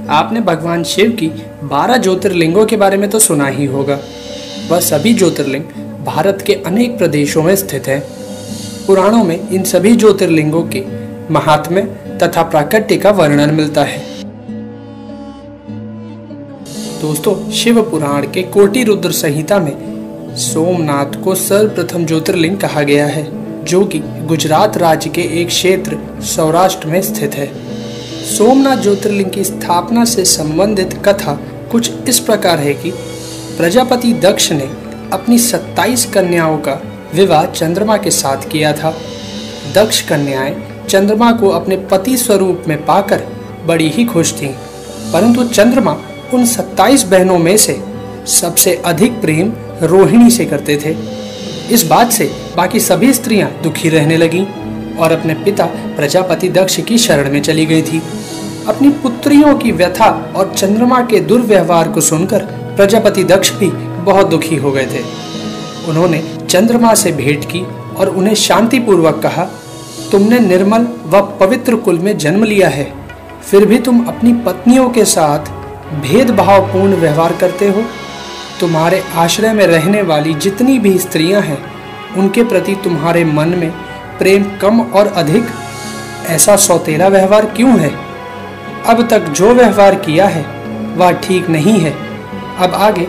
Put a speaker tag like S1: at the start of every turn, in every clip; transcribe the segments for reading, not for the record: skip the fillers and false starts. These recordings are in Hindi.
S1: आपने भगवान शिव की 12 ज्योतिर्लिंगों के बारे में तो सुना ही होगा। वह सभी ज्योतिर्लिंग भारत के अनेक प्रदेशों में स्थित हैं। पुराणों में इन सभी ज्योतिर्लिंगों के महात्म्य तथा प्राकट्य का वर्णन मिलता है। दोस्तों, शिव पुराण के कोटि रुद्र संहिता में सोमनाथ को सर्वप्रथम ज्योतिर्लिंग कहा गया है, जो कि गुजरात राज्य के एक क्षेत्र सौराष्ट्र में स्थित है। सोमनाथ ज्योतिर्लिंग की स्थापना से संबंधित कथा कुछ इस प्रकार है कि प्रजापति दक्ष ने अपनी 27 कन्याओं का विवाह चंद्रमा के साथ किया था। दक्ष कन्याएं चंद्रमा को अपने पति स्वरूप में पाकर बड़ी ही खुश थीं, परंतु चंद्रमा उन 27 बहनों में से सबसे अधिक प्रेम रोहिणी से करते थे। इस बात से बाकी सभी स्त्रियां दुखी रहने लगीं और अपने पिता प्रजापति दक्ष की शरण में चली गई थी। अपनी पुत्रियों की व्यथा और चंद्रमा के दुर्व्यवहार को सुनकर प्रजापति दक्ष भी बहुत दुखी हो गए थे। उन्होंने चंद्रमा से भेंट की और उन्हें शांतिपूर्वक कहा, तुमने निर्मल व पवित्र कुल में जन्म लिया है, फिर भी तुम अपनी पत्नियों के साथ भेदभावपूर्ण व्यवहार करते हो। तुम्हारे आश्रय में रहने वाली जितनी भी स्त्रियां हैं, उनके प्रति तुम्हारे मन में प्रेम कम और अधिक, ऐसा सौतेला व्यवहार क्यों है? अब तक जो व्यवहार किया है वह ठीक नहीं है। अब आगे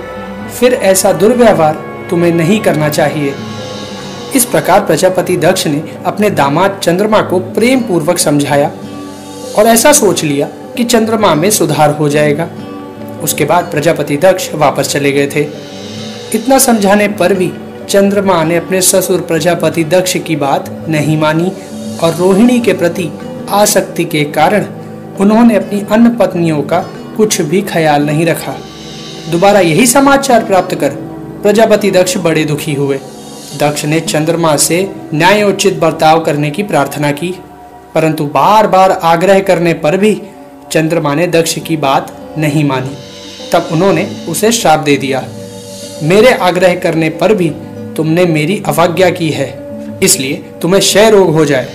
S1: फिर ऐसा दुर्व्यवहार तुम्हें नहीं करना चाहिए। इस प्रकार प्रजापति दक्ष ने अपने दामाद चंद्रमा को प्रेम पूर्वक समझाया और ऐसा सोच लिया कि चंद्रमा में सुधार हो जाएगा। उसके बाद प्रजापति दक्ष वापस चले गए थे। इतना समझाने पर भी चंद्रमा ने अपने ससुर प्रजापति दक्ष की बात नहीं मानी और रोहिणी के प्रति आसक्ति के कारण उन्होंने अपनी अन्य पत्नियों का कुछ भी ख्याल नहीं रखा। दोबारा यही समाचार प्राप्त कर प्रजापति दक्ष बड़े दुखी हुए। दक्ष ने चंद्रमा से न्यायोचित बर्ताव करने की प्रार्थना की, परंतु बार बार आग्रह करने पर भी चंद्रमा ने दक्ष की बात नहीं मानी। तब उन्होंने उसे श्राप दे दिया, मेरे आग्रह करने पर भी तुमने मेरी अवज्ञा की है, इसलिए तुम्हें क्षय रोग हो जाए।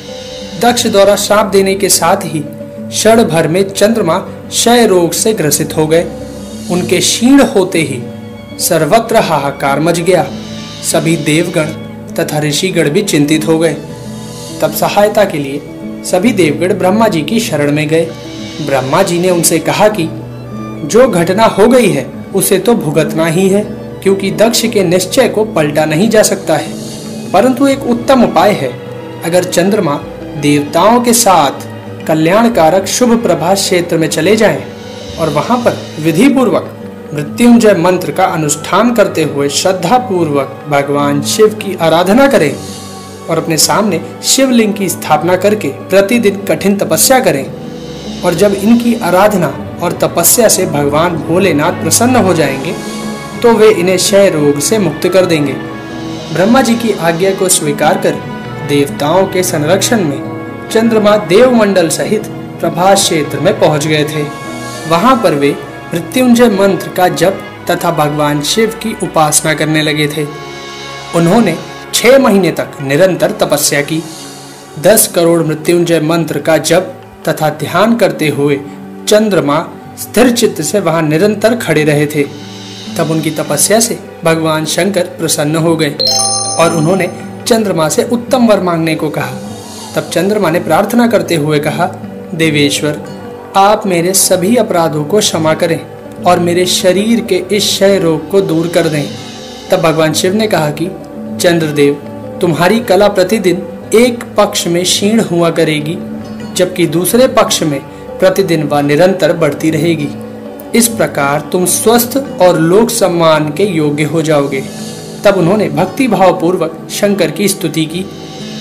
S1: दक्ष द्वारा श्राप देने के साथ ही क्षण भर में चंद्रमा क्षय रोग से ग्रसित हो गए। उनके क्षीण होते ही सर्वत्र हाहाकार मच गया। सभी देवगण तथा ऋषिगण भी चिंतित हो गए। तब सहायता के लिए सभी देवगण ब्रह्मा जी की शरण में गए। ब्रह्मा जी ने उनसे कहा कि जो घटना हो गई है उसे तो भुगतना ही है, क्योंकि दक्ष के निश्चय को पलटा नहीं जा सकता है। परंतु एक उत्तम उपाय है। अगर चंद्रमा देवताओं के साथ कल्याणकारक शुभ प्रभास क्षेत्र में चले जाएं और वहां पर विधि पूर्वक मृत्युंजय मंत्र का अनुष्ठान करते हुए श्रद्धा पूर्वक भगवान शिव की आराधना करें और अपने सामने शिवलिंग की स्थापना करके प्रतिदिन कठिन तपस्या करें, और जब इनकी आराधना और तपस्या से भगवान भोलेनाथ प्रसन्न हो जाएंगे तो वे इन्हें क्षय रोग से मुक्त कर देंगे। ब्रह्मा जी की आज्ञा को स्वीकार कर देवताओं के संरक्षण में चंद्रमा देवमंडल सहित प्रभास क्षेत्र में पहुंच गए थे। वहां पर वे मृत्युंजय मंत्र का जप तथा भगवान शिव की उपासना करने लगे थे। उन्होंने 6 महीने तक निरंतर तपस्या की। 10 करोड़ मृत्युंजय मंत्र का जप तथा ध्यान करते हुए चंद्रमा स्थिर चित्त से वहां निरंतर खड़े रहे थे। तब उनकी तपस्या से भगवान शंकर प्रसन्न हो गए और उन्होंने चंद्रमा से उत्तम वर मांगने को कहा। तब चंद्रमा ने प्रार्थना करते हुए कहा, देवेश्वर, आप मेरे सभी अपराधों को क्षमा करें और मेरे शरीर के इस क्षय रोग को दूर कर दें। तब भगवान शिव ने कहा कि चंद्रदेव, तुम्हारी कला प्रतिदिन एक पक्ष में क्षीण हुआ करेगी, जबकि दूसरे पक्ष में प्रतिदिन वह निरंतर बढ़ती रहेगी। इस प्रकार तुम स्वस्थ और लोक सम्मान के योग्य हो जाओगे। तब उन्होंने भक्ति भाव पूर्वक शंकर की स्तुति की।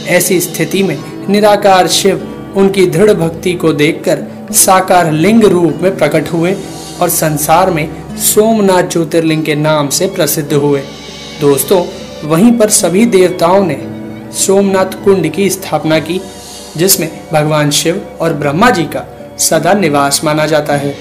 S1: ऐसी स्थिति में निराकार शिव उनकी दृढ़ भक्ति को देखकर साकार लिंग रूप में प्रकट हुए और संसार में सोमनाथ ज्योतिर्लिंग के नाम से प्रसिद्ध हुए। दोस्तों, वहीं पर सभी देवताओं ने सोमनाथ कुंड की स्थापना की, जिसमें भगवान शिव और ब्रह्मा जी का सदा निवास माना जाता है।